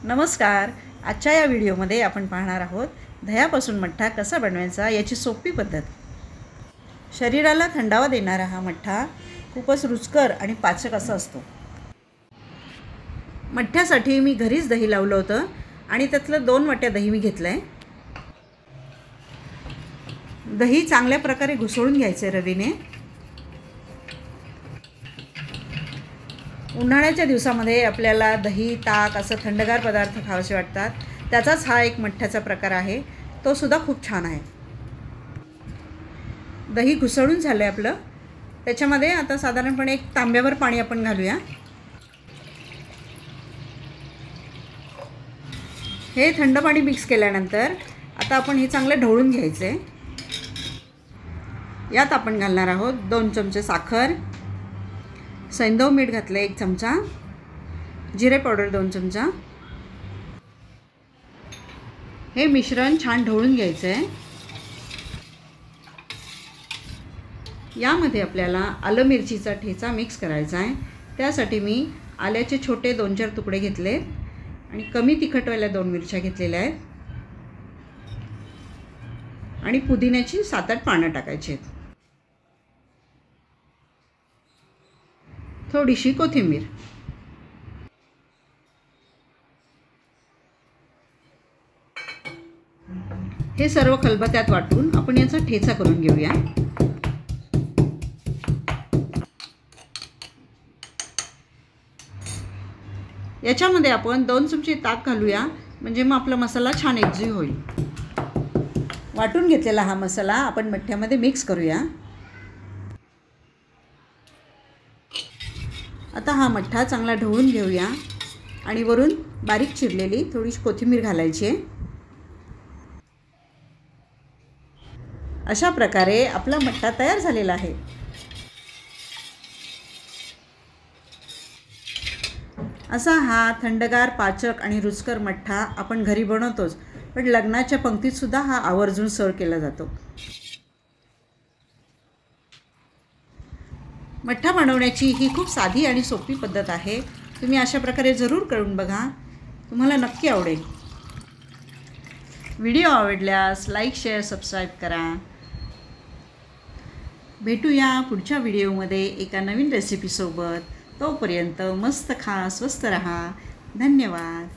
नमस्कार। आजच्या या व्हिडिओमध्ये आपण पाहणार आहोत दह्यापासून मठ्ठा कसा बनवायचा याची सोपी पद्धत। शरीराला थंडावा देणारा हा मठ्ठा खूपच रुचकर आणि पाचक असा असतो। मठ्ठ्यासाठी मी घरीच दही लावलं होतं आणि त्यातलं 2 वाट्या दही मी घेतलंय। दही चांगल्या प्रकारे घुसळून घ्यायचे रवीने। उन्हाळ्याच्या दिवसामध्ये आपल्याला दही, ताक असं थंडगार पदार्थ खावेसे वाटतात। त्याचाच हा एक मठ्ठ्याचा प्रकार आहे, तो सुद्धा खूप छान आहे। दही घुसळून झाले आपलं। त्याच्यामध्ये आता साधारणपणे 1 तांब्यावर पाणी आपण घालूया। हे थंड पाणी मिक्स केल्यानंतर आता आपण हे चांगलं ढवळून घ्यायचे। यात आपण घालणार आहोत 2 चमचे साखर, सैंधव मीठ घातले 1 चमचा, जिरे पावडर 2 चमचा। हे मिश्रण छान ढवळून घ्यायचे आहे। यामध्ये आपल्याला आलं मिरचीचा ठेचा मिक्स करायचा आहे। त्यासाठी मी आल्याचे छोटे 2-4 तुकडे घेतले आणि कमी तिखटवाल्या 2 मिरच्या घेतलेल्या आहेत आणि पुदिन्याची 7-8 पानं टाकायची आहेत। थोडीशी कोथिंबीर। हे सर्व खलबत्त्यात वाटून आपण याचा ठेचा करून घेऊया। याच्यामध्ये आपण 2 चमचे ताक घालूया, म्हणजे मग आपला मसाला छान एकजीव होईल। वाटून घेतलेला हा मसाला आपण मठ्ठ्यामध्ये मिक्स करूया। आता हा मठ्ठा चांगला ढवळून घेऊया आणि वरून बारीक चिरलेली थोडीशी कोथिंबीर घालायची आहे। अशा प्रकारे आपला मठ्ठा तयार झालेला आहे। असा हा थंडगार, पाचक आणि रुचकर मठ्ठा आपण घरी बनवतोच, पण लग्नाच्या पंक्तीत सुद्धा हा आवर्जून सर्व केला जातो। मठ्ठा बनवण्याची ही खूप साधी आणि सोपी पद्धत आहे। तुम्ही अशा प्रकारे जरूर करून बघा, तुम्हाला नक्की आवडेल। व्हिडिओ आवडल्यास लाईक, शेअर, सबस्क्राईब करा। भेटूया पुढच्या व्हिडिओमध्ये एका नवीन रेसिपीसोबत। तोपर्यंत मस्त खा, स्वस्त रहा। धन्यवाद।